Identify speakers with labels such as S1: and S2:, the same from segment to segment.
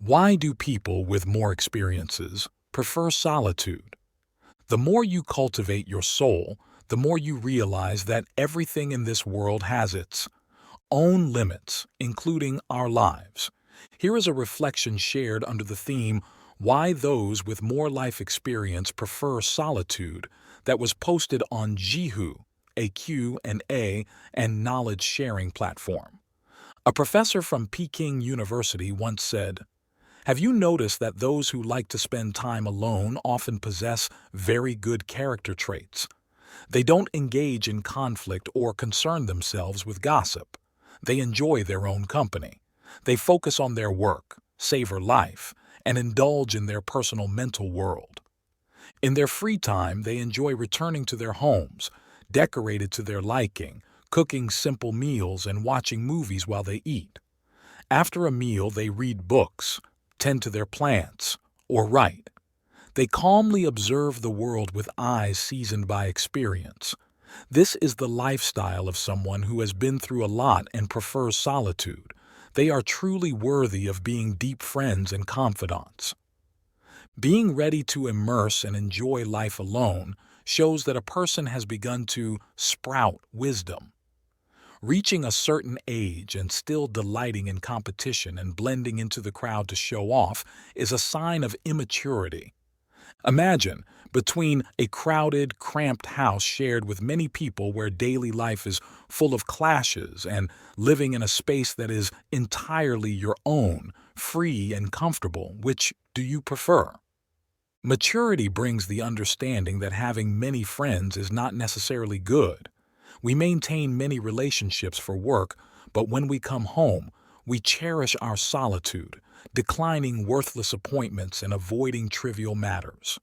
S1: Why do people with more experiences prefer solitude? The more you cultivate your soul, the more you realize that everything in this world has its own limits, including our lives. Here is a reflection shared under the theme, Why Those with More Life Experience Prefer Solitude, that was posted on Jihu, a Q&A and knowledge sharing platform. A professor from Peking University once said, have you noticed that those who like to spend time alone often possess very good character traits? They don't engage in conflict or concern themselves with gossip. They enjoy their own company. They focus on their work, savor life, and indulge in their personal mental world. In their free time, they enjoy returning to their homes, decorated to their liking, cooking simple meals and watching movies while they eat. After a meal, they read books, tend to their plants, or write. They calmly observe the world with eyes seasoned by experience. This is the lifestyle of someone who has been through a lot and prefers solitude. They are truly worthy of being deep friends and confidants. Being ready to immerse and enjoy life alone shows that a person has begun to sprout wisdom. Reaching a certain age and still delighting in competition and blending into the crowd to show off is a sign of immaturity. Imagine, between a crowded, cramped house shared with many people where daily life is full of clashes and living in a space that is entirely your own, free and comfortable, which do you prefer? Maturity brings the understanding that having many friends is not necessarily good. We maintain many relationships for work, but when we come home, we cherish our solitude, declining worthless appointments and avoiding trivial matters.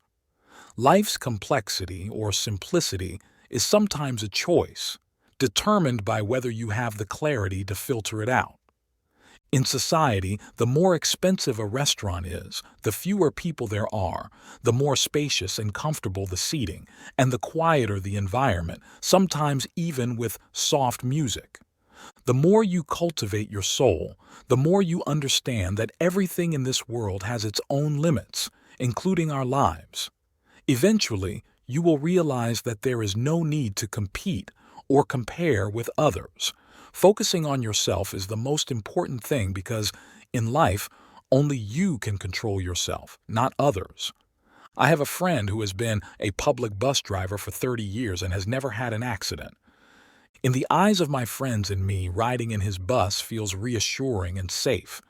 S1: Life's complexity or simplicity is sometimes a choice, determined by whether you have the clarity to filter it out. In society, the more expensive a restaurant is, the fewer people there are, the more spacious and comfortable the seating, and the quieter the environment, sometimes even with soft music. The more you cultivate your soul, the more you understand that everything in this world has its own limits, including our lives. Eventually, you will realize that there is no need to compete or compare with others. Focusing on yourself is the most important thing because, in life, only you can control yourself, not others. I have a friend who has been a public bus driver for 30 years and has never had an accident. In the eyes of my friends and me, riding in his bus feels reassuring and safe.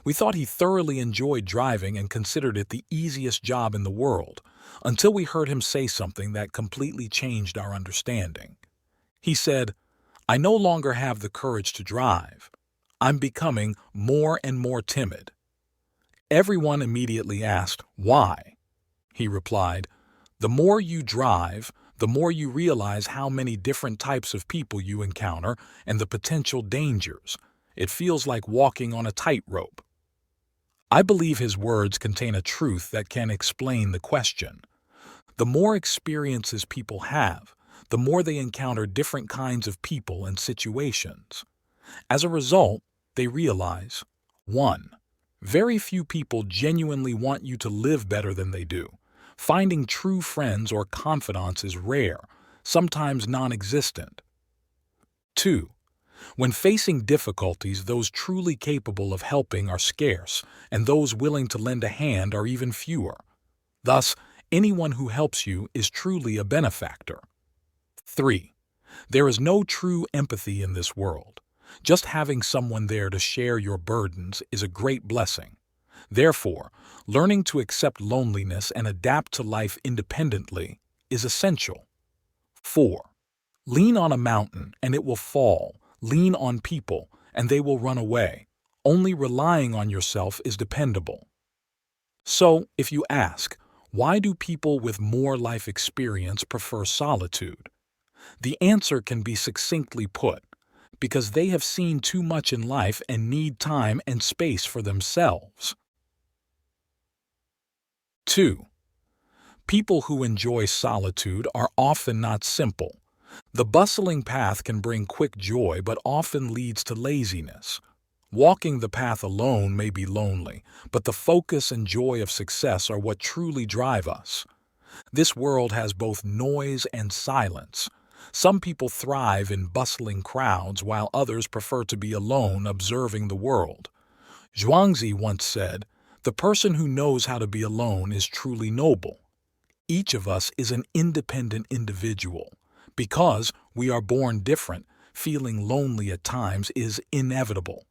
S1: We thought he thoroughly enjoyed driving and considered it the easiest job in the world, until we heard him say something that completely changed our understanding. He said, I no longer have the courage to drive. I'm becoming more and more timid. Everyone immediately asked, why? He replied, the more you drive, the more you realize how many different types of people you encounter and the potential dangers. It feels like walking on a tightrope. I believe his words contain a truth that can explain the question. The more experiences people have, the more they encounter different kinds of people and situations. As a result, they realize, 1. Very few people genuinely want you to live better than they do. Finding true friends or confidants is rare, sometimes non-existent. 2. When facing difficulties, those truly capable of helping are scarce, and those willing to lend a hand are even fewer. Thus, anyone who helps you is truly a benefactor. 3. There is no true empathy in this world. Just having someone there to share your burdens is a great blessing. Therefore, learning to accept loneliness and adapt to life independently is essential. 4. Lean on a mountain and it will fall. Lean on people and they will run away. Only relying on yourself is dependable. So, if you ask, why do people with more life experience prefer solitude? The answer can be succinctly put, because they have seen too much in life and need time and space for themselves. 2. People who enjoy solitude are often not simple. The bustling path can bring quick joy but often leads to laziness. Walking the path alone may be lonely, but the focus and joy of success are what truly drive us. This world has both noise and silence. Some people thrive in bustling crowds, while others prefer to be alone observing the world. Zhuangzi once said, "The person who knows how to be alone is truly noble." Each of us is an independent individual. Because we are born different, feeling lonely at times is inevitable.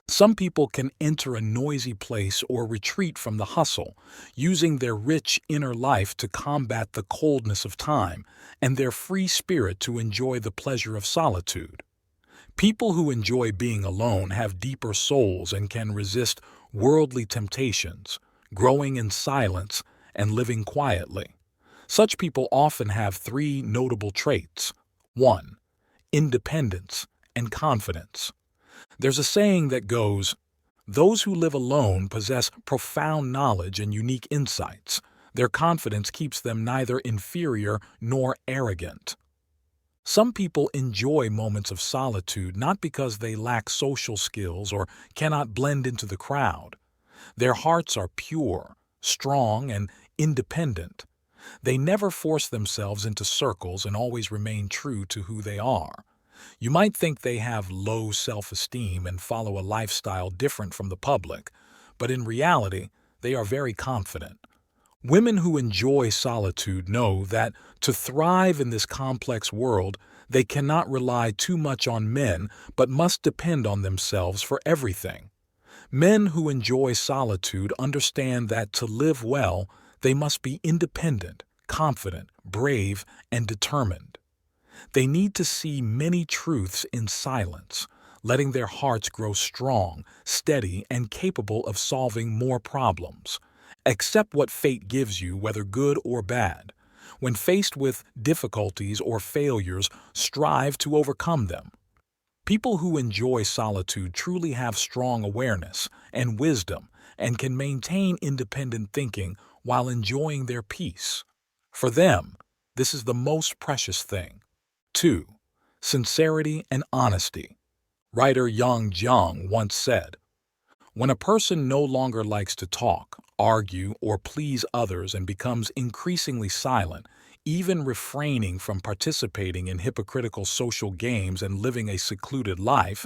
S1: Some people can enter a noisy place or retreat from the hustle, using their rich inner life to combat the coldness of time and their free spirit to enjoy the pleasure of solitude. People who enjoy being alone have deeper souls and can resist worldly temptations, growing in silence and living quietly. Such people often have three notable traits. 1. Independence and confidence. There's a saying that goes, "Those who live alone possess profound knowledge and unique insights. Their confidence keeps them neither inferior nor arrogant." Some people enjoy moments of solitude not because they lack social skills or cannot blend into the crowd. Their hearts are pure, strong, and independent. They never force themselves into circles and always remain true to who they are. You might think they have low self-esteem and follow a lifestyle different from the public, but in reality, they are very confident. Women who enjoy solitude know that to thrive in this complex world, they cannot rely too much on men but must depend on themselves for everything. Men who enjoy solitude understand that to live well, they must be independent, confident, brave, and determined. They need to see many truths in silence, letting their hearts grow strong, steady, and capable of solving more problems. Accept what fate gives you, whether good or bad. When faced with difficulties or failures, strive to overcome them. People who enjoy solitude truly have strong awareness and wisdom and can maintain independent thinking while enjoying their peace. For them, this is the most precious thing. 2. Sincerity and honesty. Writer Yang Jiang once said, "When a person no longer likes to talk, argue, or please others and becomes increasingly silent, even refraining from participating in hypocritical social games and living a secluded life,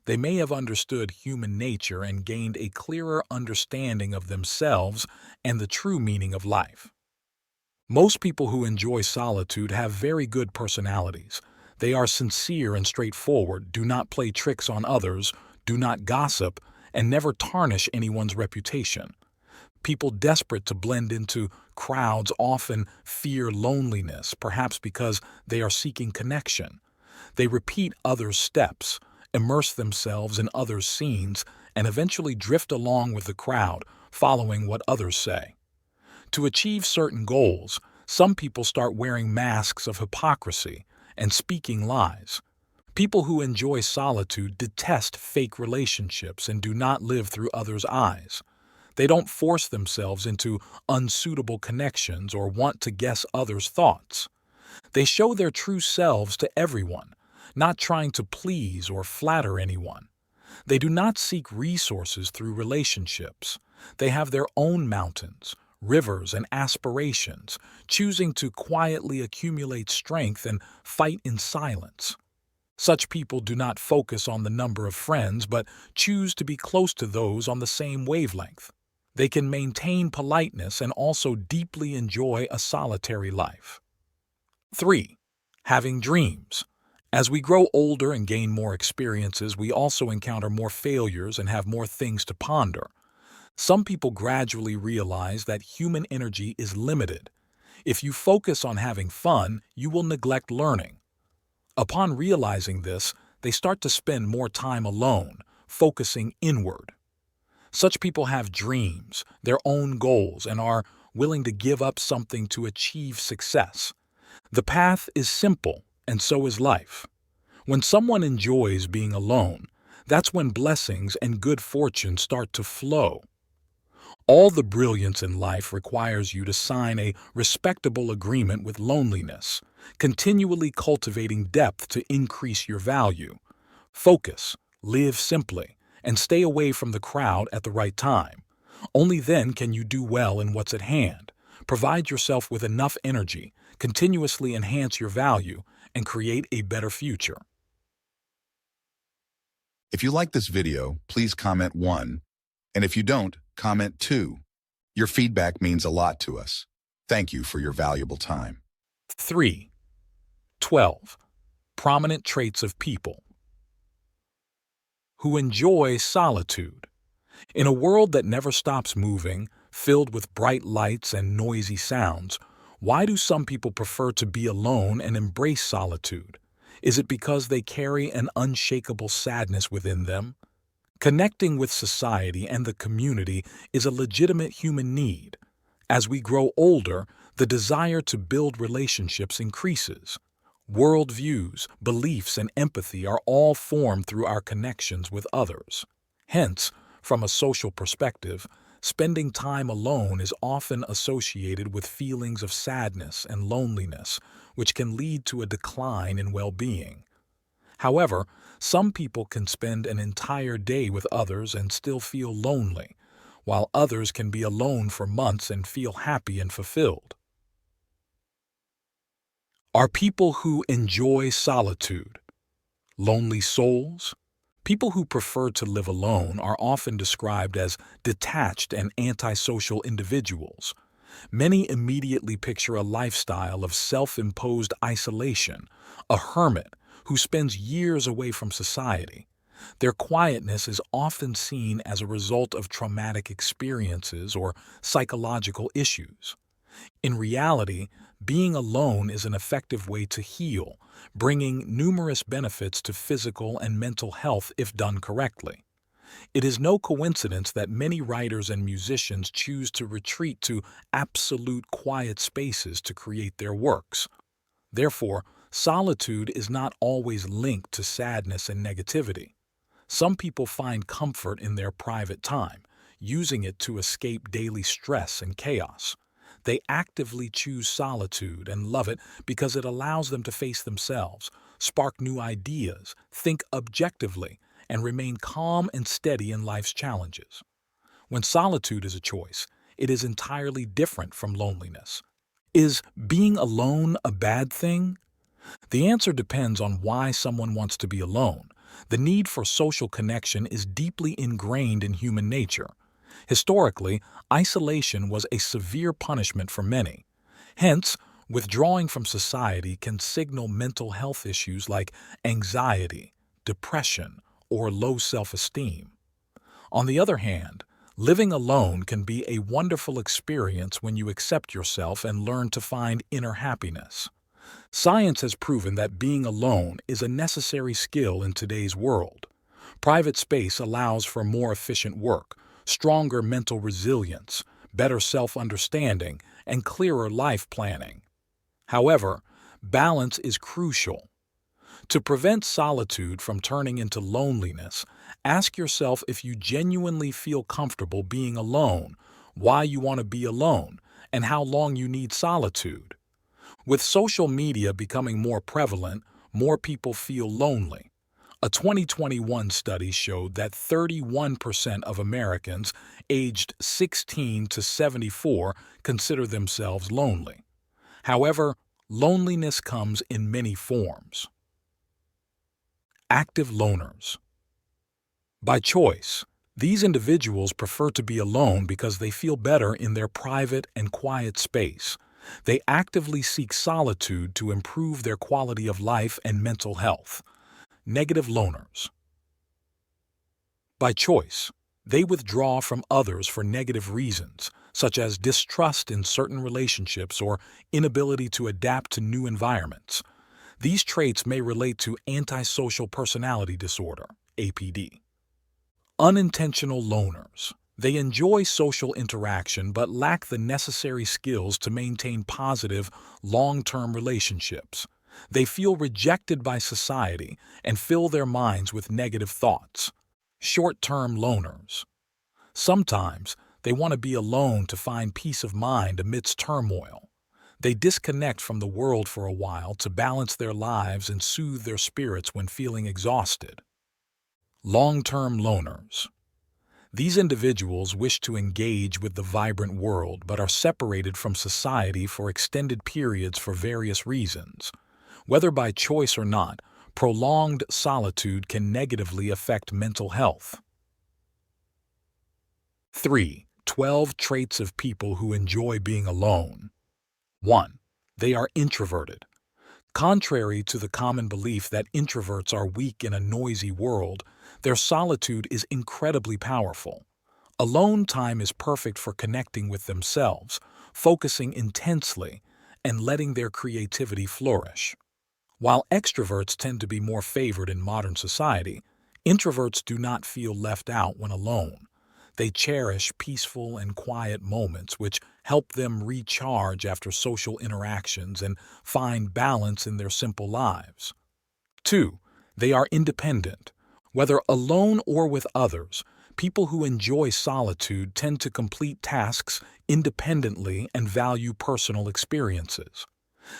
S1: they may have understood human nature and gained a clearer understanding of themselves and the true meaning of life." Most people who enjoy solitude have very good personalities. They are sincere and straightforward, do not play tricks on others, do not gossip, and never tarnish anyone's reputation. People desperate to blend into crowds often fear loneliness, perhaps because they are seeking connection. They repeat others' steps, immerse themselves in others' scenes, and eventually drift along with the crowd, following what others say. To achieve certain goals, some people start wearing masks of hypocrisy and speaking lies. People who enjoy solitude detest fake relationships and do not live through others' eyes. They don't force themselves into unsuitable connections or want to guess others' thoughts. They show their true selves to everyone, not trying to please or flatter anyone. They do not seek resources through relationships. They have their own mountains, rivers, and aspirations, choosing to quietly accumulate strength and fight in silence. Such people do not focus on the number of friends, but choose to be close to those on the same wavelength. They can maintain politeness and also deeply enjoy a solitary life. 3. Having dreams. As we grow older and gain more experiences, we also encounter more failures and have more things to ponder. Some people gradually realize that human energy is limited. If you focus on having fun, you will neglect learning. Upon realizing this, they start to spend more time alone, focusing inward. Such people have dreams, their own goals, and are willing to give up something to achieve success. The path is simple, and so is life. When someone enjoys being alone, that's when blessings and good fortune start to flow. All the brilliance in life requires you to sign a respectable agreement with loneliness, continually cultivating depth to increase your value. Focus, live simply, and stay away from the crowd at the right time. Only then can you do well in what's at hand. Provide yourself with enough energy, continuously enhance your value, and create a better future.
S2: If you like this video, please comment 1. And if you don't, comment 2. Your feedback means a lot to us. Thank you for your valuable time.
S1: 3. 12. Prominent traits of people who enjoy solitude. In a world that never stops moving, filled with bright lights and noisy sounds, why do some people prefer to be alone and embrace solitude? Is it because they carry an unshakable sadness within them? Connecting with society and the community is a legitimate human need. As we grow older, the desire to build relationships increases. Worldviews, beliefs, and empathy are all formed through our connections with others. Hence, from a social perspective, spending time alone is often associated with feelings of sadness and loneliness, which can lead to a decline in well-being. However, some people can spend an entire day with others and still feel lonely, while others can be alone for months and feel happy and fulfilled. Are people who enjoy solitude lonely souls? People who prefer to live alone are often described as detached and antisocial individuals. Many immediately picture a lifestyle of self-imposed isolation, a hermit who spends years away from society. Their quietness is often seen as a result of traumatic experiences or psychological issues. In reality, being alone is an effective way to heal, bringing numerous benefits to physical and mental health if done correctly. It is no coincidence that many writers and musicians choose to retreat to absolute quiet spaces to create their works. Therefore, solitude is not always linked to sadness and negativity. Some people find comfort in their private time, using it to escape daily stress and chaos. They actively choose solitude and love it because it allows them to face themselves, spark new ideas, think objectively, and remain calm and steady in life's challenges. When solitude is a choice, it is entirely different from loneliness. Is being alone a bad thing? The answer depends on why someone wants to be alone. The need for social connection is deeply ingrained in human nature. Historically, isolation was a severe punishment for many. Hence, withdrawing from society can signal mental health issues like anxiety, depression, or low self-esteem. On the other hand, living alone can be a wonderful experience when you accept yourself and learn to find inner happiness. Science has proven that being alone is a necessary skill in today's world. Private space allows for more efficient work, stronger mental resilience, better self-understanding, and clearer life planning. However, balance is crucial. To prevent solitude from turning into loneliness, ask yourself if you genuinely feel comfortable being alone, why you want to be alone, and how long you need solitude. With social media becoming more prevalent, more people feel lonely. A 2021 study showed that 31% of Americans aged 16 to 74 consider themselves lonely. However, loneliness comes in many forms. Active loners. By choice, these individuals prefer to be alone because they feel better in their private and quiet space. They actively seek solitude to improve their quality of life and mental health. Negative loners. By choice, they withdraw from others for negative reasons, such as distrust in certain relationships or inability to adapt to new environments. These traits may relate to antisocial personality disorder, APD. Unintentional loners. They enjoy social interaction but lack the necessary skills to maintain positive, long-term relationships. They feel rejected by society and fill their minds with negative thoughts. Short-term loners. Sometimes they want to be alone to find peace of mind amidst turmoil. They disconnect from the world for a while to balance their lives and soothe their spirits when feeling exhausted. Long-term loners. These individuals wish to engage with the vibrant world but are separated from society for extended periods for various reasons. Whether by choice or not, prolonged solitude can negatively affect mental health. 3. 12 traits of people who enjoy being alone. 1. They are introverted. Contrary to the common belief that introverts are weak in a noisy world, their solitude is incredibly powerful. Alone time is perfect for connecting with themselves, focusing intensely, and letting their creativity flourish. While extroverts tend to be more favored in modern society, introverts do not feel left out when alone. They cherish peaceful and quiet moments which help them recharge after social interactions and find balance in their simple lives. 2. They are independent. Whether alone or with others, people who enjoy solitude tend to complete tasks independently and value personal experiences.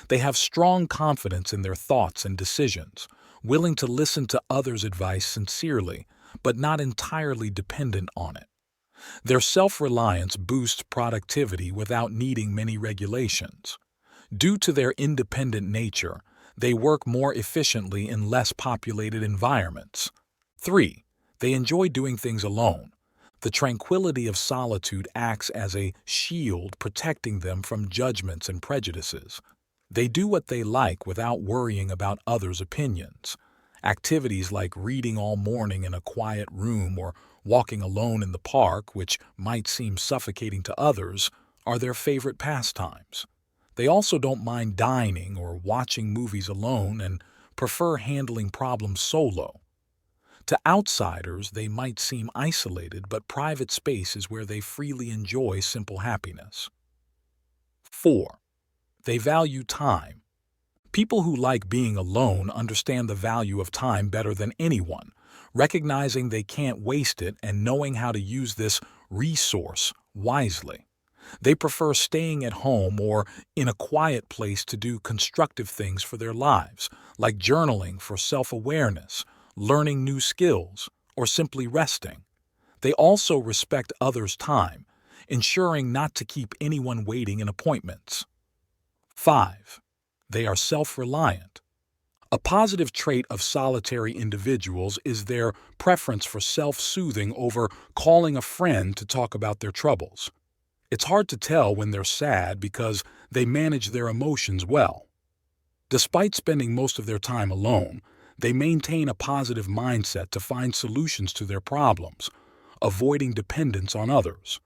S1: They have strong confidence in their thoughts and decisions, willing to listen to others' advice sincerely, but not entirely dependent on it. Their self-reliance boosts productivity without needing many regulations. Due to their independent nature, they work more efficiently in less populated environments. 3. They enjoy doing things alone. The tranquility of solitude acts as a shield protecting them from judgments and prejudices. They do what they like without worrying about others' opinions. Activities like reading all morning in a quiet room or walking alone in the park, which might seem suffocating to others, are their favorite pastimes. They also don't mind dining or watching movies alone and prefer handling problems solo. To outsiders, they might seem isolated, but private space is where they freely enjoy simple happiness. 4. They value time. People who like being alone understand the value of time better than anyone, recognizing they can't waste it and knowing how to use this resource wisely. They prefer staying at home or in a quiet place to do constructive things for their lives, like journaling for self-awareness, learning new skills, or simply resting. They also respect others' time, ensuring not to keep anyone waiting in appointments. 5. They are self-reliant. A positive trait of solitary individuals is their preference for self-soothing over calling a friend to talk about their troubles. It's hard to tell when they're sad because they manage their emotions well. Despite spending most of their time alone, they maintain a positive mindset to find solutions to their problems, avoiding dependence on others.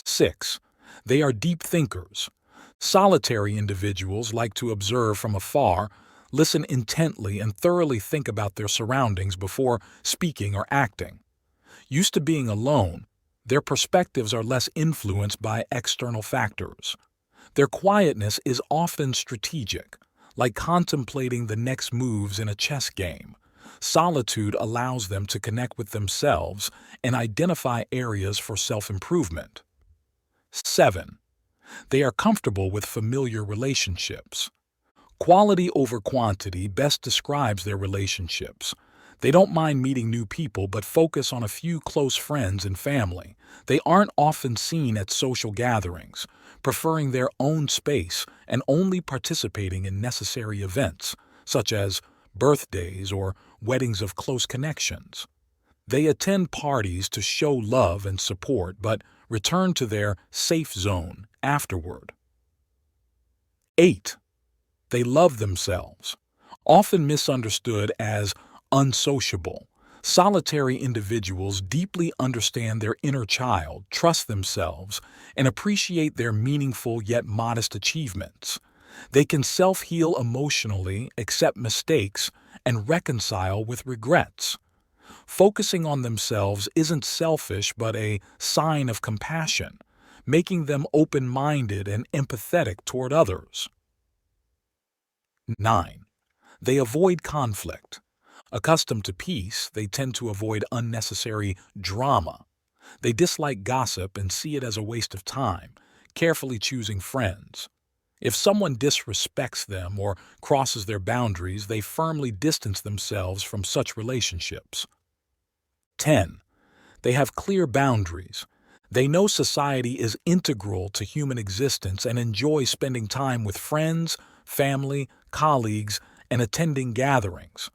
S1: 6. They are deep thinkers. Solitary individuals like to observe from afar, listen intently, and thoroughly think about their surroundings before speaking or acting. Used to being alone, their perspectives are less influenced by external factors. Their quietness is often strategic, like contemplating the next moves in a chess game. Solitude allows them to connect with themselves and identify areas for self-improvement. 7. They are comfortable with familiar relationships. Quality over quantity best describes their relationships. They don't mind meeting new people but focus on a few close friends and family. They aren't often seen at social gatherings, preferring their own space and only participating in necessary events, such as birthdays or weddings of close connections. They attend parties to show love and support but return to their safe zone afterward. 8. They love themselves. Often misunderstood as unsociable, solitary individuals deeply understand their inner child, trust themselves, and appreciate their meaningful yet modest achievements. They can self-heal emotionally, accept mistakes, and reconcile with regrets. Focusing on themselves isn't selfish but a sign of compassion, making them open-minded and empathetic toward others. 9. They avoid conflict. Accustomed to peace, they tend to avoid unnecessary drama. They dislike gossip and see it as a waste of time, carefully choosing friends. If someone disrespects them or crosses their boundaries, they firmly distance themselves from such relationships. 10. They have clear boundaries. They know society is integral to human existence and enjoy spending time with friends, family, colleagues, and attending gatherings.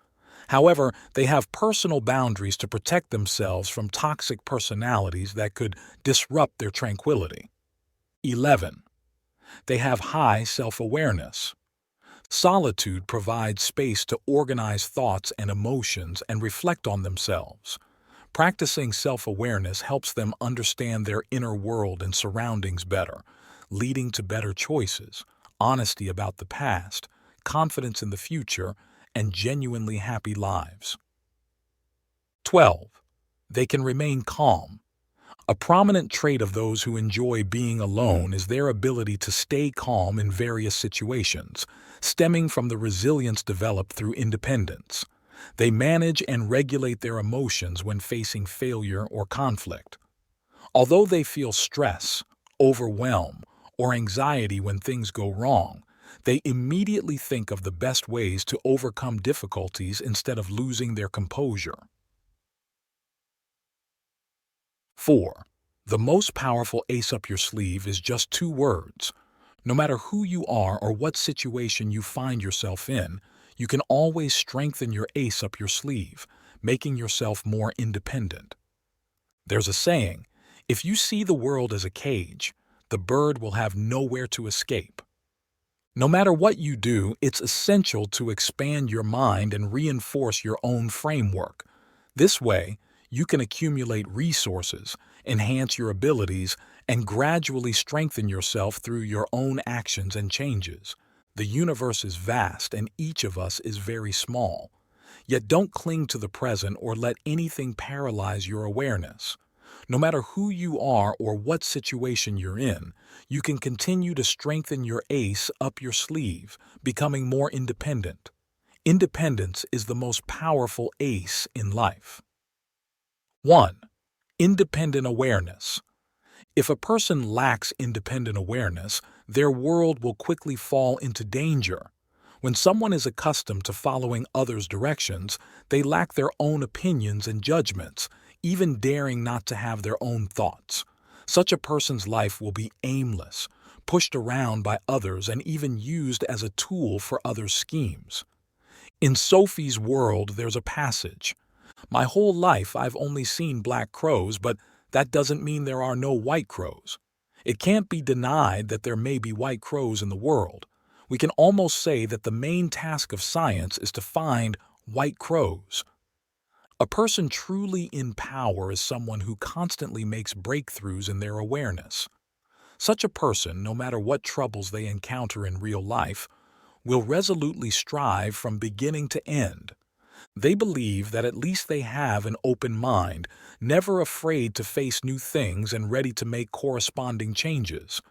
S1: However, they have personal boundaries to protect themselves from toxic personalities that could disrupt their tranquility. 11. They have high self-awareness. Solitude provides space to organize thoughts and emotions and reflect on themselves. Practicing self-awareness helps them understand their inner world and surroundings better, leading to better choices, honesty about the past, confidence in the future, and genuinely happy lives. 12. They can remain calm. A prominent trait of those who enjoy being alone is their ability to stay calm in various situations, stemming from the resilience developed through independence. They manage and regulate their emotions when facing failure or conflict. Although they feel stress, overwhelm, or anxiety when things go wrong, they immediately think of the best ways to overcome difficulties instead of losing their composure. 4. The most powerful ace up your sleeve is just 2 words. No matter who you are or what situation you find yourself in, you can always strengthen your ace up your sleeve, making yourself more independent. There's a saying, if you see the world as a cage, the bird will have nowhere to escape. No matter what you do, it's essential to expand your mind and reinforce your own framework. This way, you can accumulate resources, enhance your abilities, and gradually strengthen yourself through your own actions and changes. The universe is vast and each of us is very small. Yet don't cling to the present or let anything paralyze your awareness. No matter who you are or what situation you're in, you can continue to strengthen your ace up your sleeve, becoming more independent. Independence is the most powerful ace in life. 1. Independent awareness. If a person lacks independent awareness, their world will quickly fall into danger. When someone is accustomed to following others' directions, they lack their own opinions and judgments, even daring not to have their own thoughts. Such a person's life will be aimless, pushed around by others and even used as a tool for others' schemes. In Sophie's world, there's a passage. My whole life I've only seen black crows, but that doesn't mean there are no white crows. It can't be denied that there may be white crows in the world. We can almost say that the main task of science is to find white crows. A person truly in power is someone who constantly makes breakthroughs in their awareness. Such a person, no matter what troubles they encounter in real life, will resolutely strive from beginning to end. They believe that at least they have an open mind, never afraid to face new things and ready to make corresponding changes.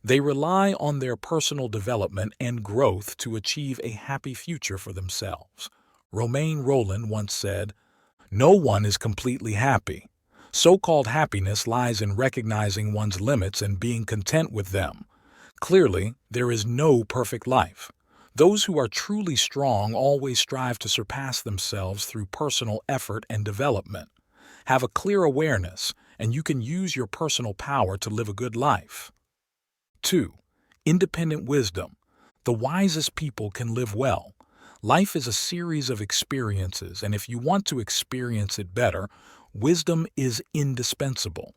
S1: They rely on their personal development and growth to achieve a happy future for themselves. Romain Rolland once said, "No one is completely happy. So-called happiness lies in recognizing one's limits and being content with them. Clearly, there is no perfect life. Those who are truly strong always strive to surpass themselves through personal effort and development. Have a clear awareness, and you can use your personal power to live a good life." 2. Independent wisdom. The wisest people can live well. Life is a series of experiences, and if you want to experience it better, wisdom is indispensable.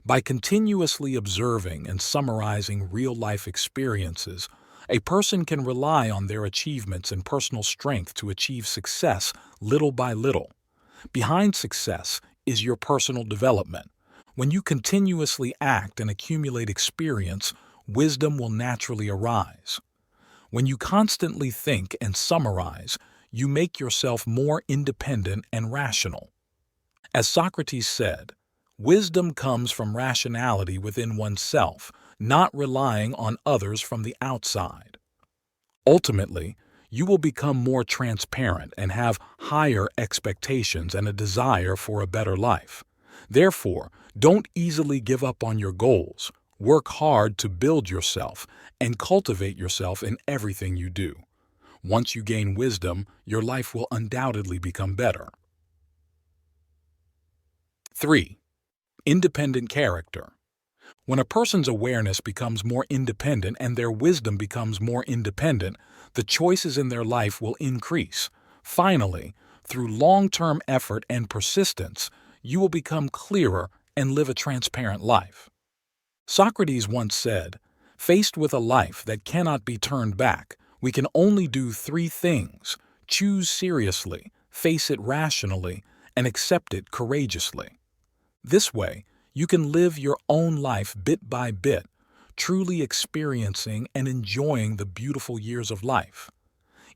S1: By continuously observing and summarizing real-life experiences, a person can rely on their achievements and personal strength to achieve success little by little. Behind success is your personal development. When you continuously act and accumulate experience, wisdom will naturally arise. When you constantly think and summarize, you make yourself more independent and rational. As Socrates said, wisdom comes from rationality within oneself, not relying on others from the outside. Ultimately, you will become more transparent and have higher expectations and a desire for a better life. Therefore, don't easily give up on your goals. Work hard to build yourself and cultivate yourself in everything you do. Once you gain wisdom, your life will undoubtedly become better. 3. Independent character. When a person's awareness becomes more independent and their wisdom becomes more independent, the choices in their life will increase. Finally, through long-term effort and persistence, you will become clearer and live a transparent life. Socrates once said, "Faced with a life that cannot be turned back, we can only do three things: choose seriously, face it rationally, and accept it courageously." This way, you can live your own life bit by bit, truly experiencing and enjoying the beautiful years of life.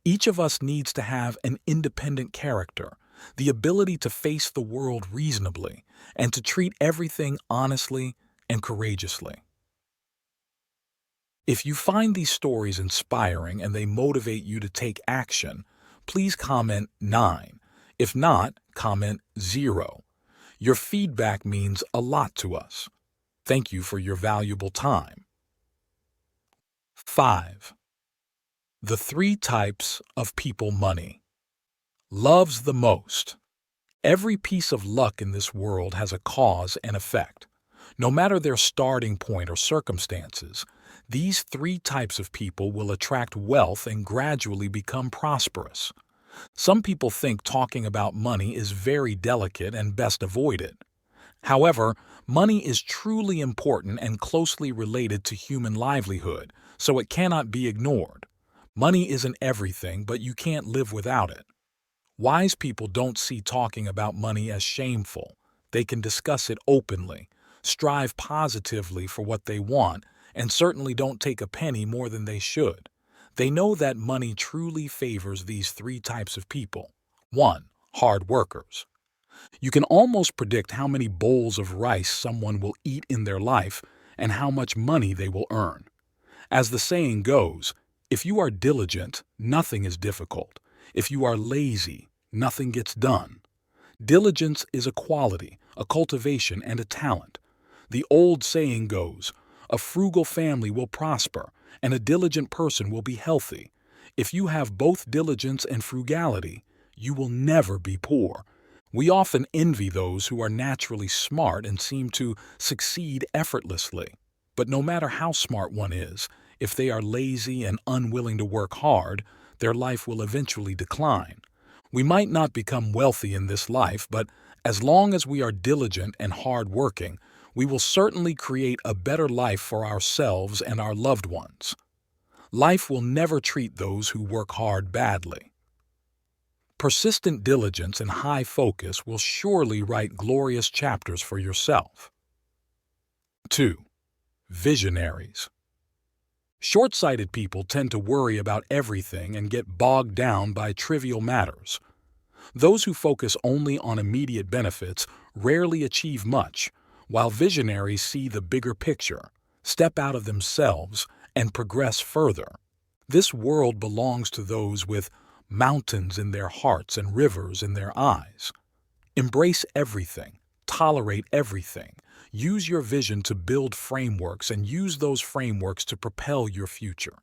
S1: Each of us needs to have an independent character, the ability to face the world reasonably, and to treat everything honestly and courageously. If you find these stories inspiring and they motivate you to take action, please comment 9. If not, comment 0. Your feedback means a lot to us. Thank you for your valuable time. 5. The 3 types of people money loves the most. Every piece of luck in this world has a cause and effect. No matter their starting point or circumstances, these 3 types of people will attract wealth and gradually become prosperous. Some people think talking about money is very delicate and best avoided. However, money is truly important and closely related to human livelihood, so it cannot be ignored. Money isn't everything, but you can't live without it. Wise people don't see talking about money as shameful. They can discuss it openly, strive positively for what they want, and certainly don't take a penny more than they should. They know that money truly favors these 3 types of people. 1. Hard workers. You can almost predict how many bowls of rice someone will eat in their life and how much money they will earn. As the saying goes, if you are diligent, nothing is difficult. If you are lazy, nothing gets done. Diligence is a quality, a cultivation, and a talent. The old saying goes, a frugal family will prosper, and a diligent person will be healthy. If you have both diligence and frugality, you will never be poor. We often envy those who are naturally smart and seem to succeed effortlessly. But no matter how smart one is, if they are lazy and unwilling to work hard, their life will eventually decline. We might not become wealthy in this life, but as long as we are diligent and hard-working, we will certainly create a better life for ourselves and our loved ones. Life will never treat those who work hard badly. Persistent diligence and high focus will surely write glorious chapters for yourself. 2. Visionaries. Short-sighted people tend to worry about everything and get bogged down by trivial matters. Those who focus only on immediate benefits rarely achieve much, while visionaries see the bigger picture, step out of themselves, and progress further. This world belongs to those with mountains in their hearts and rivers in their eyes. Embrace everything, tolerate everything. Use your vision to build frameworks and use those frameworks to propel your future.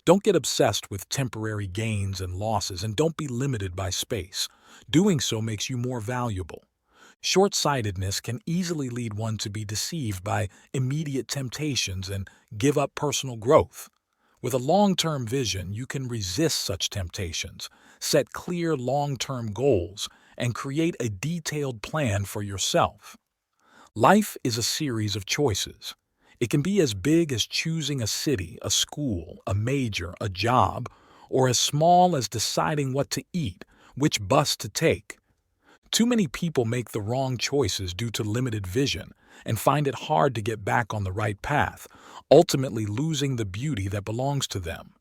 S1: Don't get obsessed with temporary gains and losses, and don't be limited by space. Doing so makes you more valuable. Short-sightedness can easily lead one to be deceived by immediate temptations and give up personal growth. With a long-term vision, you can resist such temptations, set clear long-term goals, and create a detailed plan for yourself. Life is a series of choices. It can be as big as choosing a city, a school, a major, a job, or as small as deciding what to eat, which bus to take. Too many people make the wrong choices due to limited vision and find it hard to get back on the right path, ultimately losing the beauty that belongs to them.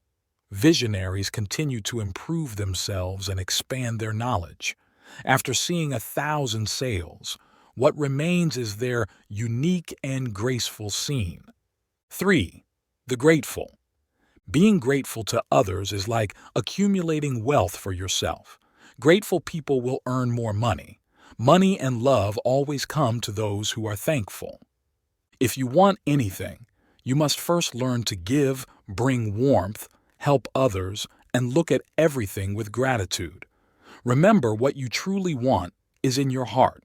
S1: Visionaries continue to improve themselves and expand their knowledge. After seeing 1,000 sails, what remains is their unique and graceful scene. 3. The grateful. Being grateful to others is like accumulating wealth for yourself. Grateful people will earn more money. Money and love always come to those who are thankful. If you want anything, you must first learn to give, bring warmth, help others, and look at everything with gratitude. Remember, what you truly want is in your heart.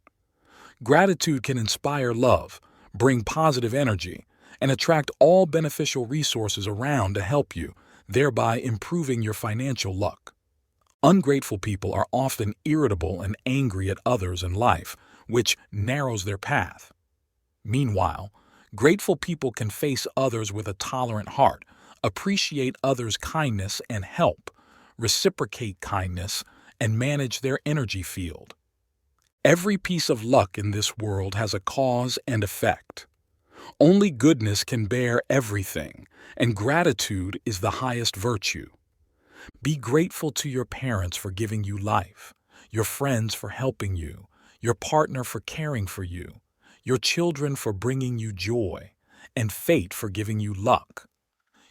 S1: Gratitude can inspire love, bring positive energy, and attract all beneficial resources around to help you, thereby improving your financial luck. Ungrateful people are often irritable and angry at others in life, which narrows their path. Meanwhile, grateful people can face others with a tolerant heart, appreciate others' kindness and help, reciprocate kindness, and manage their energy field. Every piece of luck in this world has a cause and effect. Only goodness can bear everything, and gratitude is the highest virtue. Be grateful to your parents for giving you life, your friends for helping you, your partner for caring for you, your children for bringing you joy, and fate for giving you luck.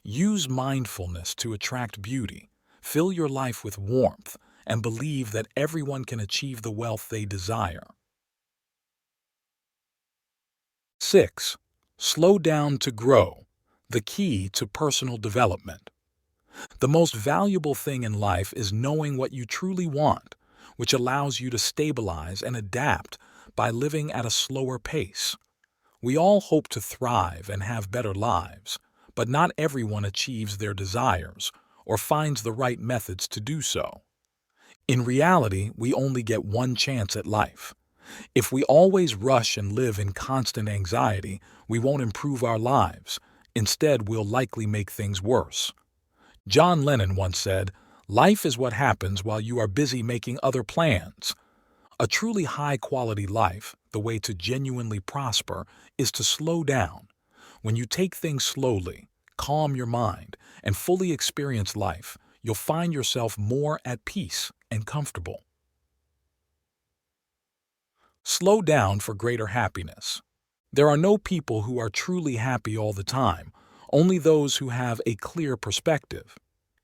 S1: Use mindfulness to attract beauty, fill your life with warmth, and believe that everyone can achieve the wealth they desire. 6. Slow down to grow, the key to personal development. The most valuable thing in life is knowing what you truly want, which allows you to stabilize and adapt by living at a slower pace. We all hope to thrive and have better lives, but not everyone achieves their desires or finds the right methods to do so. In reality, we only get one chance at life. If we always rush and live in constant anxiety, we won't improve our lives. Instead, we'll likely make things worse. John Lennon once said, "Life is what happens while you are busy making other plans." A truly high-quality life, the way to genuinely prosper, is to slow down. When you take things slowly, calm your mind, and fully experience life, you'll find yourself more at peace and comfortable. Slow down for greater happiness. There are no people who are truly happy all the time, only those who have a clear perspective.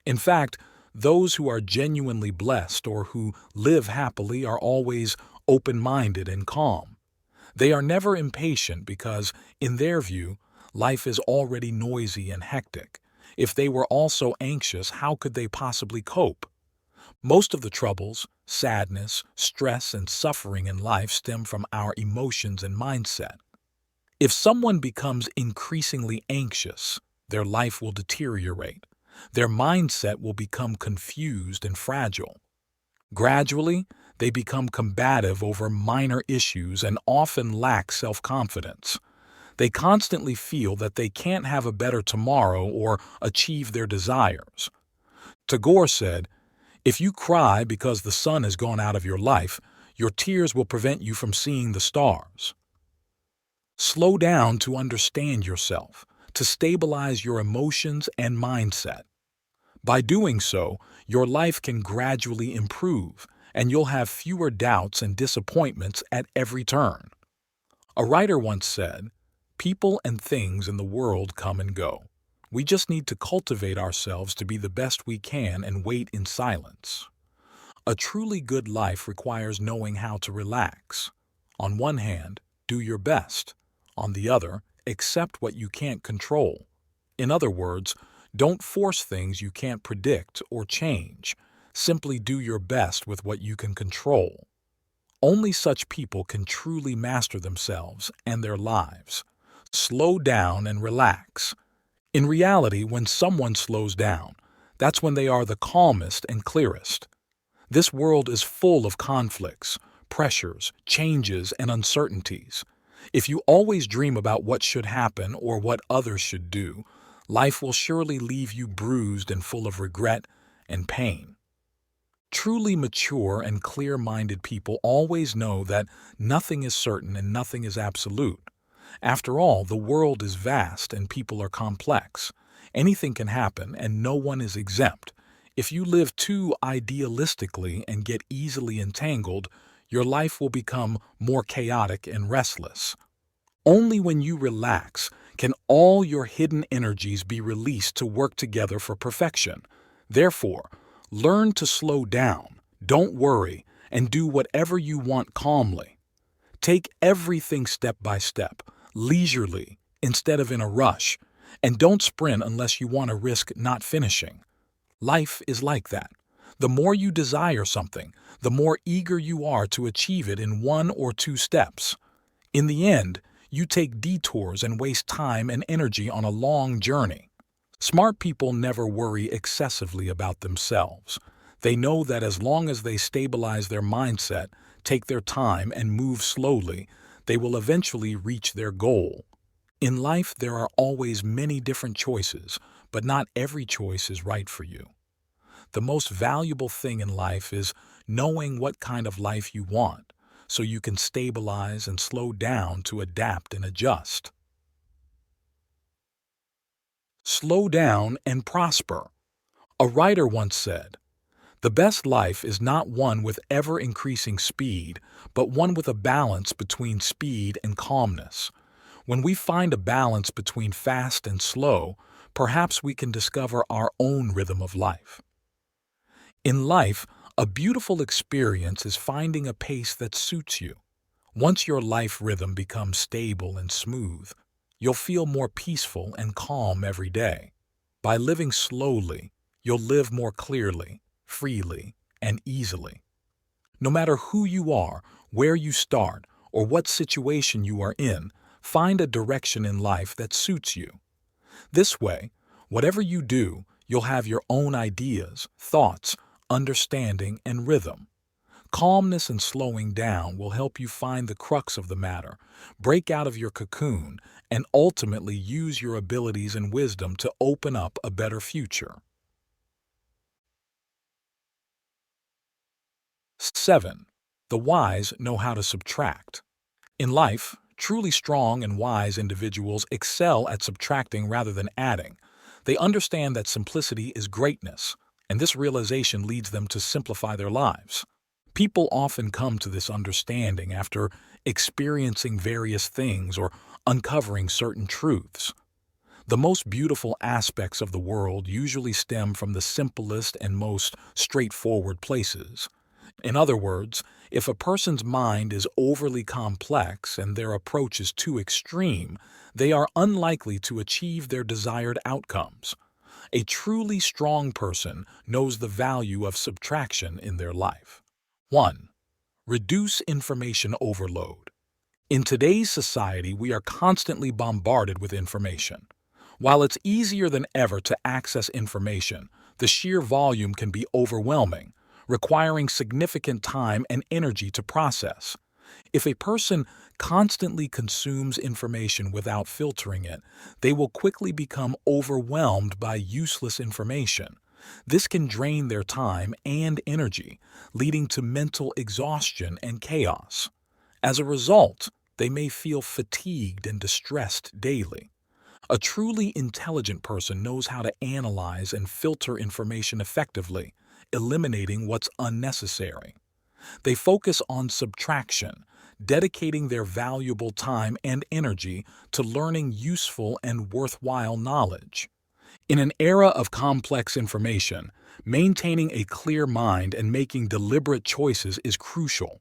S1: In fact, those who are genuinely blessed or who live happily are always open-minded and calm. They are never impatient because, in their view, life is already noisy and hectic. If they were also anxious, how could they possibly cope? Most of the troubles, sadness, stress, and suffering in life stem from our emotions and mindset. If someone becomes increasingly anxious, their life will deteriorate. Their mindset will become confused and fragile. Gradually, they become combative over minor issues and often lack self-confidence. They constantly feel that they can't have a better tomorrow or achieve their desires. Tagore said, "If you cry because the sun has gone out of your life, your tears will prevent you from seeing the stars." Slow down to understand yourself, to stabilize your emotions and mindset. By doing so, your life can gradually improve, and you'll have fewer doubts and disappointments at every turn. A writer once said, "People and things in the world come and go. We just need to cultivate ourselves to be the best we can and wait in silence." A truly good life requires knowing how to relax. On one hand, do your best. On the other, accept what you can't control. In other words, don't force things you can't predict or change. Simply do your best with what you can control. Only such people can truly master themselves and their lives. Slow down and relax. In reality, when someone slows down, that's when they are the calmest and clearest. This world is full of conflicts, pressures, changes, and uncertainties. If you always dream about what should happen or what others should do, life will surely leave you bruised and full of regret and pain. Truly mature and clear-minded people always know that nothing is certain and nothing is absolute. After all, the world is vast and people are complex. Anything can happen and no one is exempt. If you live too idealistically and get easily entangled, your life will become more chaotic and restless. Only when you relax can all your hidden energies be released to work together for perfection. Therefore, learn to slow down, don't worry, and do whatever you want calmly. Take everything step by step, leisurely, instead of in a rush, and don't sprint unless you want to risk not finishing. Life is like that. The more you desire something, the more eager you are to achieve it in 1 or 2 steps. In the end, you take detours and waste time and energy on a long journey. Smart people never worry excessively about themselves. They know that as long as they stabilize their mindset, take their time, and move slowly, they will eventually reach their goal. In life, there are always many different choices, but not every choice is right for you. The most valuable thing in life is knowing what kind of life you want, so you can stabilize and slow down to adapt and adjust. Slow down and prosper. A writer once said, "The best life is not one with ever-increasing speed, but one with a balance between speed and calmness." When we find a balance between fast and slow, perhaps we can discover our own rhythm of life. In life, a beautiful experience is finding a pace that suits you. Once your life rhythm becomes stable and smooth, you'll feel more peaceful and calm every day. By living slowly, you'll live more clearly, freely, and easily. No matter who you are, where you start, or what situation you are in, find a direction in life that suits you. This way, whatever you do, you'll have your own ideas, thoughts, understanding, and rhythm. Calmness and slowing down will help you find the crux of the matter, break out of your cocoon, and ultimately use your abilities and wisdom to open up a better future. 7. The wise know how to subtract. In life, truly strong and wise individuals excel at subtracting rather than adding. They understand that simplicity is greatness, and this realization leads them to simplify their lives. People often come to this understanding after experiencing various things or uncovering certain truths. The most beautiful aspects of the world usually stem from the simplest and most straightforward places. In other words, if a person's mind is overly complex and their approach is too extreme, they are unlikely to achieve their desired outcomes. A truly strong person knows the value of subtraction in their life. 1. Reduce information overload. In today's society, we are constantly bombarded with information. While it's easier than ever to access information, the sheer volume can be overwhelming, requiring significant time and energy to process. If a person constantly consumes information without filtering it, they will quickly become overwhelmed by useless information. This can drain their time and energy, leading to mental exhaustion and chaos. As a result, they may feel fatigued and distressed daily. A truly intelligent person knows how to analyze and filter information effectively, eliminating what's unnecessary. They focus on subtraction, dedicating their valuable time and energy to learning useful and worthwhile knowledge. In an era of complex information, maintaining a clear mind and making deliberate choices is crucial.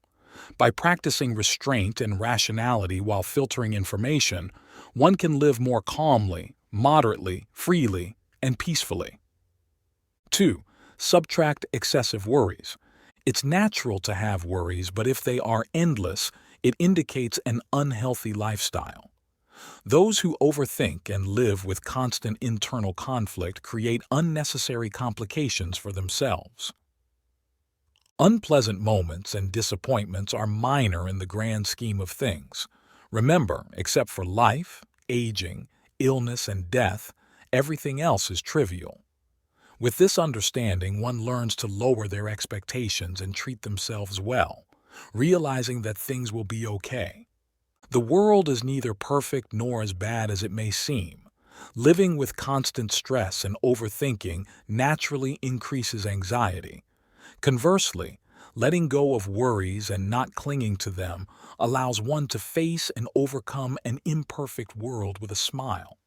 S1: By practicing restraint and rationality while filtering information, one can live more calmly, moderately, freely, and peacefully. 2. Subtract excessive worries. It's natural to have worries, but if they are endless, it indicates an unhealthy lifestyle. Those who overthink and live with constant internal conflict create unnecessary complications for themselves. Unpleasant moments and disappointments are minor in the grand scheme of things. Remember, except for life, aging, illness, and death, everything else is trivial. With this understanding, one learns to lower their expectations and treat themselves well, realizing that things will be okay. The world is neither perfect nor as bad as it may seem. Living with constant stress and overthinking naturally increases anxiety. Conversely, letting go of worries and not clinging to them allows one to face and overcome an imperfect world with a smile.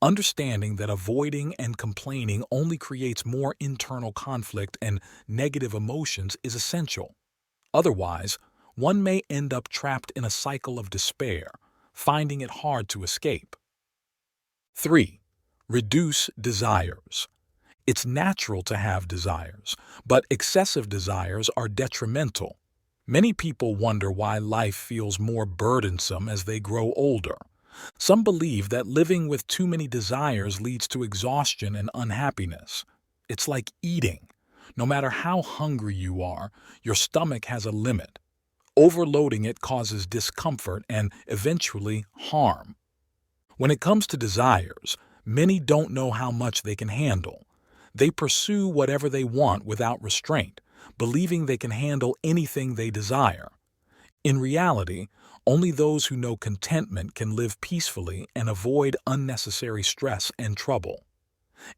S1: Understanding that avoiding and complaining only creates more internal conflict and negative emotions is essential. Otherwise, one may end up trapped in a cycle of despair, finding it hard to escape. 3. Reduce desires. It's natural to have desires, but excessive desires are detrimental. Many people wonder why life feels more burdensome as they grow older. Some believe that living with too many desires leads to exhaustion and unhappiness. It's like eating. No matter how hungry you are, your stomach has a limit. Overloading it causes discomfort and eventually harm. When it comes to desires, many don't know how much they can handle. They pursue whatever they want without restraint, believing they can handle anything they desire. In reality, only those who know contentment can live peacefully and avoid unnecessary stress and trouble.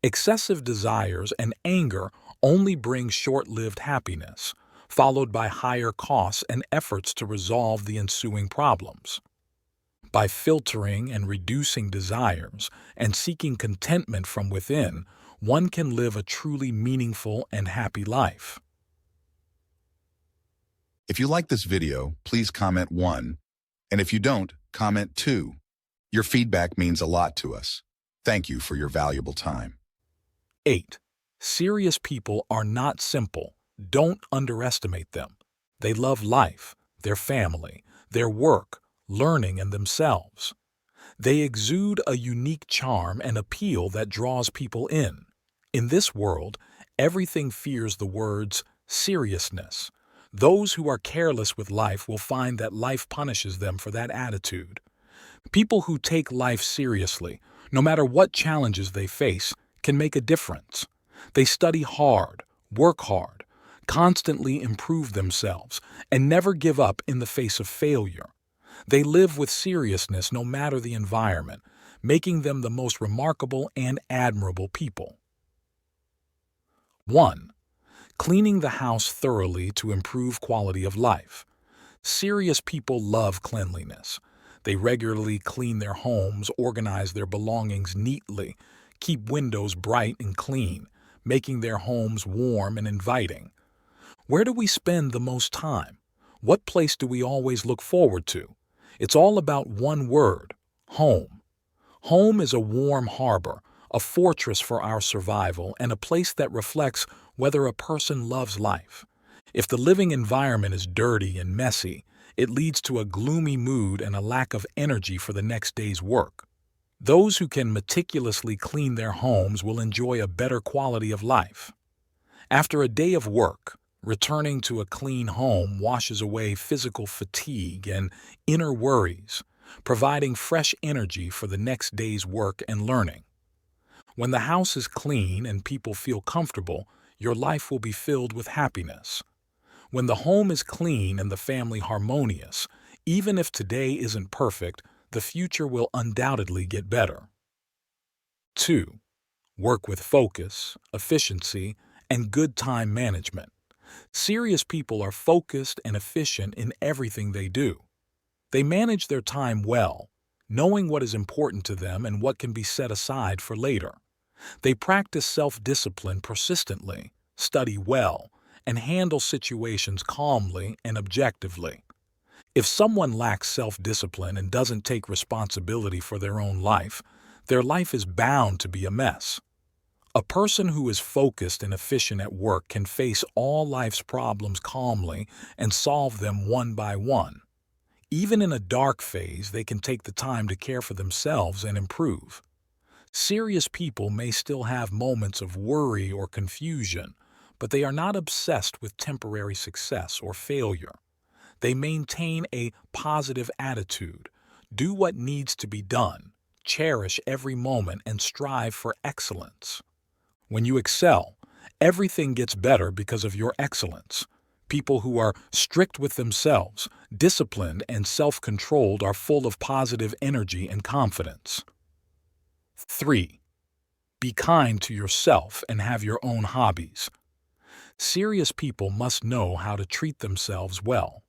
S1: Excessive desires and anger only bring short-lived happiness, followed by higher costs and efforts to resolve the ensuing problems. By filtering and reducing desires and seeking contentment from within, one can live a truly meaningful and happy life.
S2: If you like this video, please comment 1. And if you don't, comment 2. Your feedback means a lot to us. Thank you for your valuable time.
S1: 8. Serious people are not simple. Don't underestimate them. They love life, their family, their work, learning, and themselves. They exude a unique charm and appeal that draws people in. In this world, everything fears the words seriousness. Those who are careless with life will find that life punishes them for that attitude. People who take life seriously, no matter what challenges they face, can make a difference. They study hard, work hard, constantly improve themselves, and never give up in the face of failure. They live with seriousness no matter the environment, making them the most remarkable and admirable people. 1. Cleaning the house thoroughly to improve quality of life. Serious people love cleanliness. They regularly clean their homes, organize their belongings neatly, keep windows bright and clean, making their homes warm and inviting. Where do we spend the most time? What place do we always look forward to? It's all about one word: home. Home is a warm harbor, a fortress for our survival, and a place that reflects whether a person loves life. If the living environment is dirty and messy, it leads to a gloomy mood and a lack of energy for the next day's work. Those who can meticulously clean their homes will enjoy a better quality of life. After a day of work, returning to a clean home washes away physical fatigue and inner worries, providing fresh energy for the next day's work and learning. When the house is clean and people feel comfortable, your life will be filled with happiness. When the home is clean and the family harmonious, even if today isn't perfect, the future will undoubtedly get better. 2. Work with focus, efficiency, and good time management. Serious people are focused and efficient in everything they do. They manage their time well, knowing what is important to them and what can be set aside for later. They practice self-discipline persistently, study well, and handle situations calmly and objectively. If someone lacks self-discipline and doesn't take responsibility for their own life, their life is bound to be a mess. A person who is focused and efficient at work can face all life's problems calmly and solve them one by one. Even in a dark phase, they can take the time to care for themselves and improve. Serious people may still have moments of worry or confusion, but they are not obsessed with temporary success or failure. They maintain a positive attitude, do what needs to be done, cherish every moment, and strive for excellence. When you excel, everything gets better because of your excellence. People who are strict with themselves, disciplined, and self-controlled are full of positive energy and confidence. 3. Be kind to yourself and have your own hobbies. Serious people must know how to treat themselves well.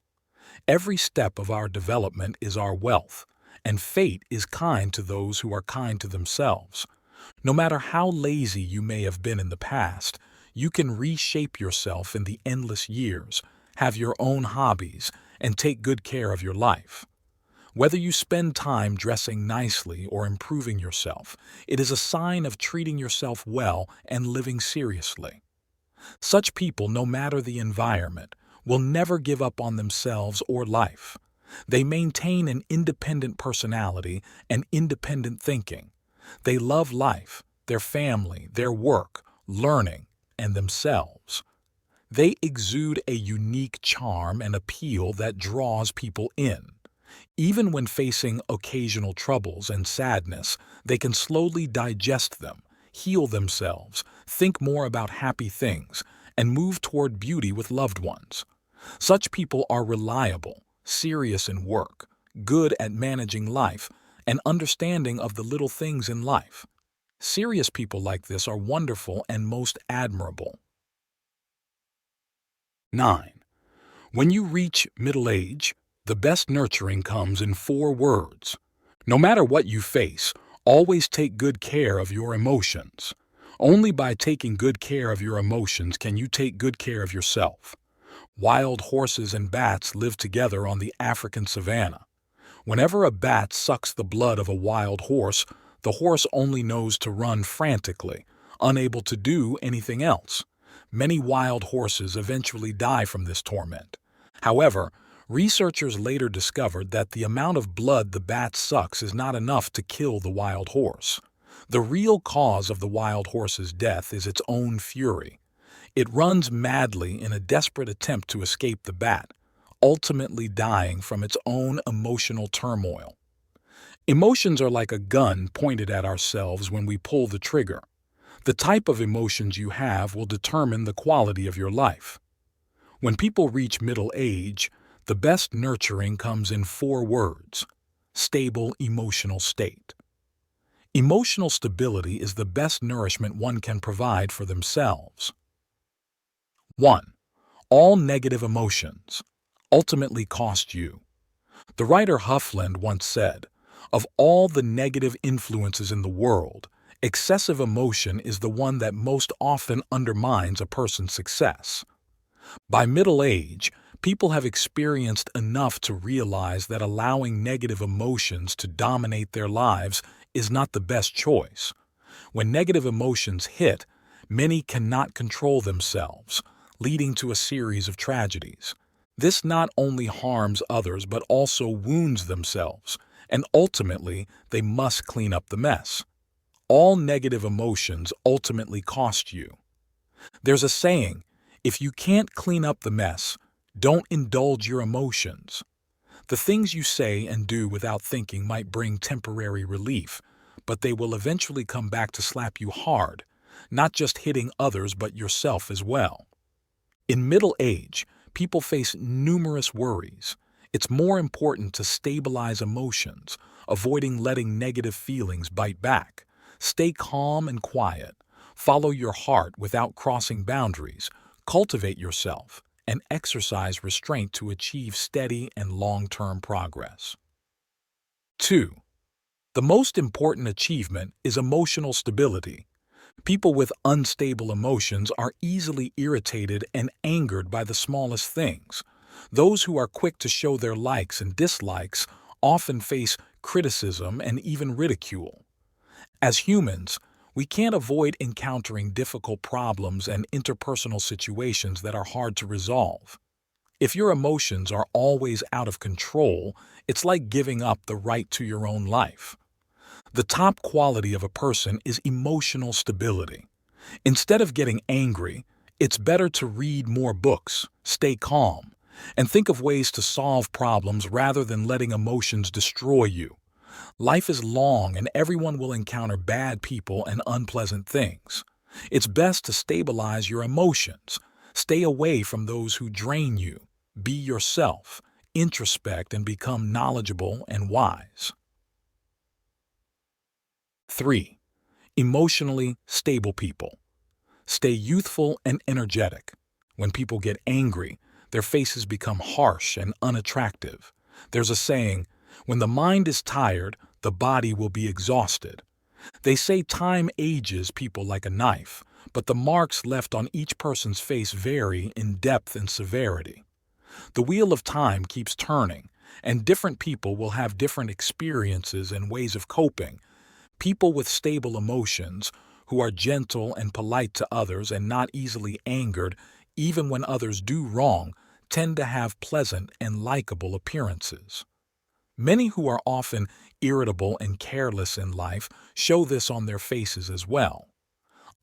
S1: Every step of our development is our wealth, and fate is kind to those who are kind to themselves. No matter how lazy you may have been in the past, you can reshape yourself in the endless years, have your own hobbies, and take good care of your life. Whether you spend time dressing nicely or improving yourself, it is a sign of treating yourself well and living seriously. Such people, no matter the environment, will never give up on themselves or life. They maintain an independent personality and independent thinking. They love life, their family, their work, learning, and themselves. They exude a unique charm and appeal that draws people in. Even when facing occasional troubles and sadness, they can slowly digest them, heal themselves, think more about happy things, and move toward beauty with loved ones. Such people are reliable, serious in work, good at managing life, and understanding of the little things in life. Serious people like this are wonderful and most admirable. 9. When you reach middle age, the best nurturing comes in 4 words. No matter what you face, always take good care of your emotions. Only by taking good care of your emotions can you take good care of yourself. Wild horses and bats live together on the African savanna. Whenever a bat sucks the blood of a wild horse, the horse only knows to run frantically, unable to do anything else. Many wild horses eventually die from this torment. However, researchers later discovered that the amount of blood the bat sucks is not enough to kill the wild horse. The real cause of the wild horse's death is its own fury. It runs madly in a desperate attempt to escape the bat, ultimately dying from its own emotional turmoil. Emotions are like a gun pointed at ourselves when we pull the trigger. The type of emotions you have will determine the quality of your life. When people reach middle age, the best nurturing comes in 4 words: stable emotional state. Emotional stability is the best nourishment one can provide for themselves. 1. All negative emotions ultimately cost you. The writer Huffland once said, "Of all the negative influences in the world, excessive emotion is the one that most often undermines a person's success." By middle age, people have experienced enough to realize that allowing negative emotions to dominate their lives is not the best choice. When negative emotions hit, many cannot control themselves, leading to a series of tragedies. This not only harms others but also wounds themselves, and ultimately they must clean up the mess. All negative emotions ultimately cost you. There's a saying, if you can't clean up the mess, don't indulge your emotions. The things you say and do without thinking might bring temporary relief, but they will eventually come back to slap you hard, not just hitting others but yourself as well. In middle age, people face numerous worries. It's more important to stabilize emotions, avoiding letting negative feelings bite back. Stay calm and quiet. Follow your heart without crossing boundaries. Cultivate yourself and exercise restraint to achieve steady and long-term progress. 2. The most important achievement is emotional stability. People with unstable emotions are easily irritated and angered by the smallest things. Those who are quick to show their likes and dislikes often face criticism and even ridicule. As humans, we can't avoid encountering difficult problems and interpersonal situations that are hard to resolve. If your emotions are always out of control, it's like giving up the right to your own life. The top quality of a person is emotional stability. Instead of getting angry, it's better to read more books, stay calm, and think of ways to solve problems rather than letting emotions destroy you. Life is long and everyone will encounter bad people and unpleasant things. It's best to stabilize your emotions. Stay away from those who drain you. Be yourself, introspect, and become knowledgeable and wise. 3. Emotionally stable people. Stay youthful and energetic. When people get angry, their faces become harsh and unattractive. There's a saying, when the mind is tired, the body will be exhausted. They say time ages people like a knife, but the marks left on each person's face vary in depth and severity. The wheel of time keeps turning, and different people will have different experiences and ways of coping. People with stable emotions, who are gentle and polite to others and not easily angered, even when others do wrong, tend to have pleasant and likable appearances. Many who are often irritable and careless in life show this on their faces as well.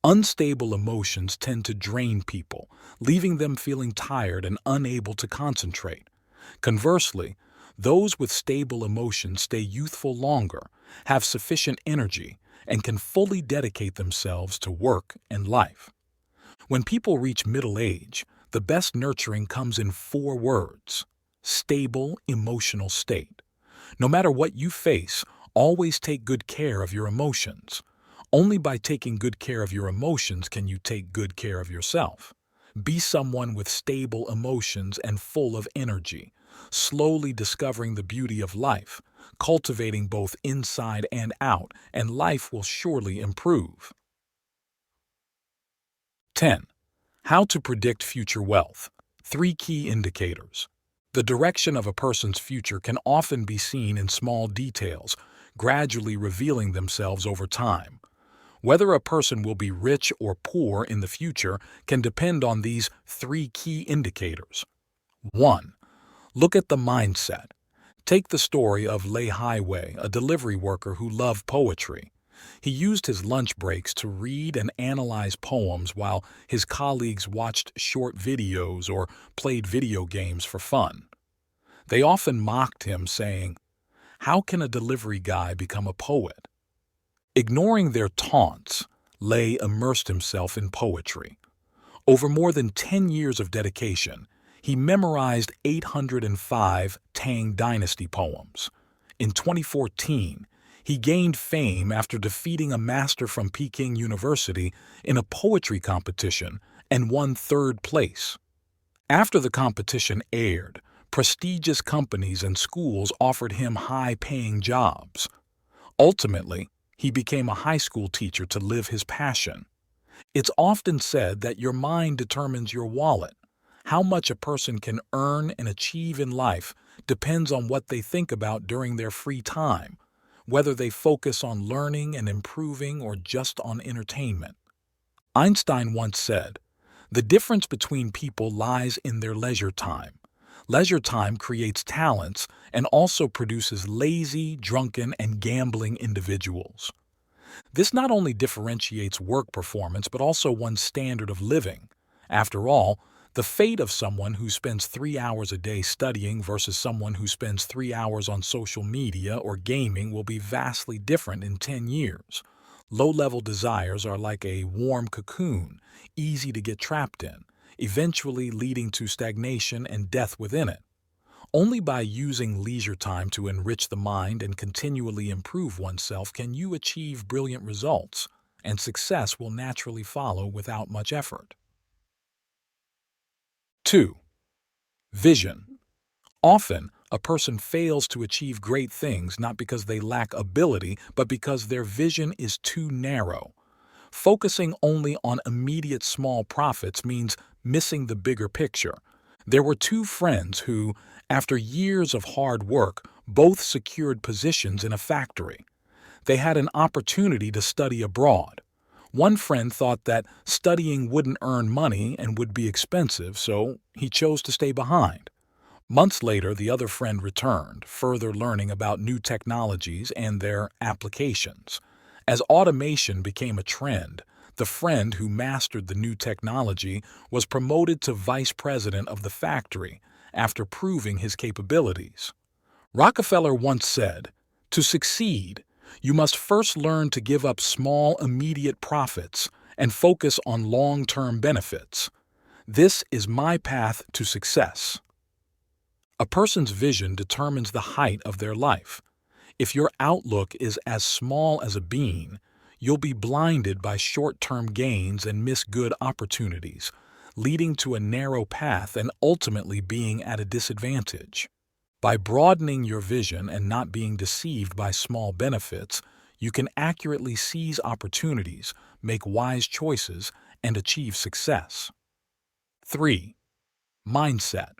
S1: Unstable emotions tend to drain people, leaving them feeling tired and unable to concentrate. Conversely, those with stable emotions stay youthful longer, have sufficient energy, and can fully dedicate themselves to work and life. When people reach middle age, the best nurturing comes in 4 words: stable emotional state. No matter what you face, always take good care of your emotions. Only by taking good care of your emotions can you take good care of yourself. Be someone with stable emotions and full of energy, slowly discovering the beauty of life, cultivating both inside and out, and life will surely improve. 10. How to predict future wealth. 3 key indicators. The direction of a person's future can often be seen in small details, gradually revealing themselves over time. Whether a person will be rich or poor in the future can depend on these 3 key indicators. 1. Look at the mindset. Take the story of Lei Highway, a delivery worker who loved poetry. He used his lunch breaks to read and analyze poems while his colleagues watched short videos or played video games for fun. They often mocked him, saying, "How can a delivery guy become a poet?" Ignoring their taunts, Lei immersed himself in poetry. Over more than 10 years of dedication, he memorized 805 Tang Dynasty poems. In 2014, he gained fame after defeating a master from Peking University in a poetry competition and won 3rd place. After the competition aired, prestigious companies and schools offered him high-paying jobs. Ultimately, he became a high school teacher to live his passion. It's often said that your mind determines your wallet. How much a person can earn and achieve in life depends on what they think about during their free time, whether they focus on learning and improving or just on entertainment. Einstein once said, "The difference between people lies in their leisure time. Leisure time creates talents and also produces lazy, drunken, and gambling individuals." This not only differentiates work performance but also one's standard of living. After all, the fate of someone who spends 3 hours a day studying versus someone who spends 3 hours on social media or gaming will be vastly different in 10 years. Low-level desires are like a warm cocoon, easy to get trapped in, eventually leading to stagnation and death within it. Only by using leisure time to enrich the mind and continually improve oneself can you achieve brilliant results, and success will naturally follow without much effort. 2. Vision. Often, a person fails to achieve great things not because they lack ability, but because their vision is too narrow. Focusing only on immediate small profits means missing the bigger picture. There were 2 friends who, after years of hard work, both secured positions in a factory. They had an opportunity to study abroad. One friend thought that studying wouldn't earn money and would be expensive, so he chose to stay behind. Months later, the other friend returned, further learning about new technologies and their applications. As automation became a trend, the friend who mastered the new technology was promoted to vice president of the factory after proving his capabilities. Rockefeller once said, "To succeed, you must first learn to give up small, immediate profits and focus on long-term benefits. This is my path to success." A person's vision determines the height of their life. If your outlook is as small as a bean, you'll be blinded by short-term gains and miss good opportunities, leading to a narrow path and ultimately being at a disadvantage. By broadening your vision and not being deceived by small benefits, you can accurately seize opportunities, make wise choices, and achieve success. 3. Mindset.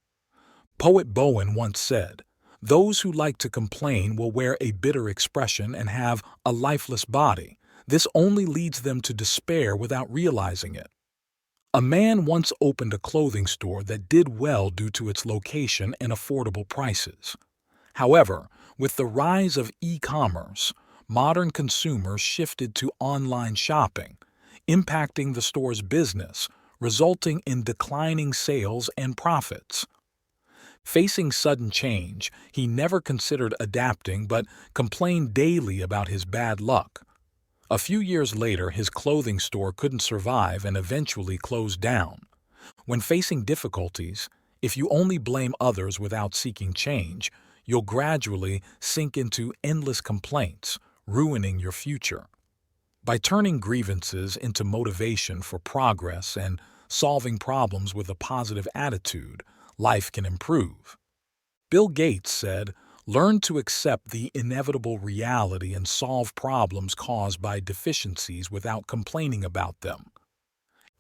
S1: Poet Bowen once said, "Those who like to complain will wear a bitter expression and have a lifeless body. This only leads them to despair without realizing it." A man once opened a clothing store that did well due to its location and affordable prices. However, with the rise of e-commerce, modern consumers shifted to online shopping, impacting the store's business, resulting in declining sales and profits. Facing sudden change, he never considered adapting but complained daily about his bad luck. A few years later, his clothing store couldn't survive and eventually closed down. When facing difficulties, if you only blame others without seeking change, you'll gradually sink into endless complaints, ruining your future. By turning grievances into motivation for progress and solving problems with a positive attitude, life can improve. Bill Gates said, "Learn to accept the inevitable reality and solve problems caused by deficiencies without complaining about them."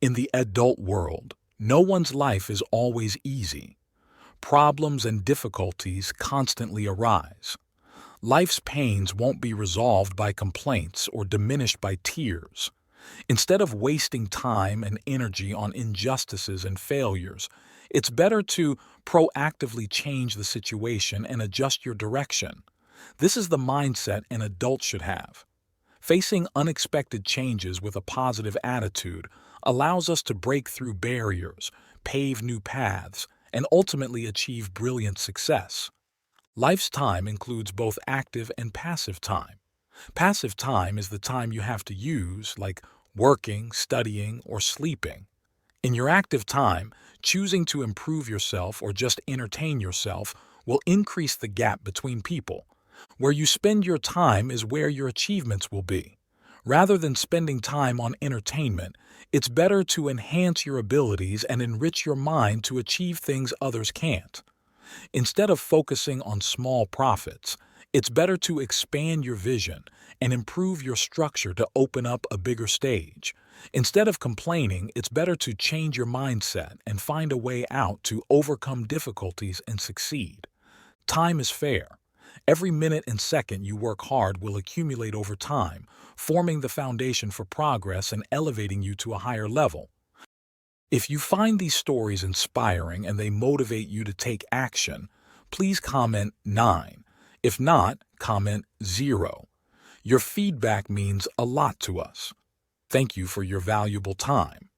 S1: In the adult world, no one's life is always easy. Problems and difficulties constantly arise. Life's pains won't be resolved by complaints or diminished by tears. Instead of wasting time and energy on injustices and failures, it's better to proactively change the situation and adjust your direction. This is the mindset an adult should have. Facing unexpected changes with a positive attitude allows us to break through barriers, pave new paths, and ultimately achieve brilliant success. Life's time includes both active and passive time. Passive time is the time you have to use, like working, studying, or sleeping. In your active time, choosing to improve yourself or just entertain yourself will increase the gap between people. Where you spend your time is where your achievements will be. Rather than spending time on entertainment, it's better to enhance your abilities and enrich your mind to achieve things others can't. Instead of focusing on small profits, it's better to expand your vision and improve your structure to open up a bigger stage. Instead of complaining, it's better to change your mindset and find a way out to overcome difficulties and succeed. Time is fair. Every minute and second you work hard will accumulate over time, forming the foundation for progress and elevating you to a higher level. If you find these stories inspiring and they motivate you to take action, please comment 9. If not, comment 0. Your feedback means a lot to us. Thank you for your valuable time.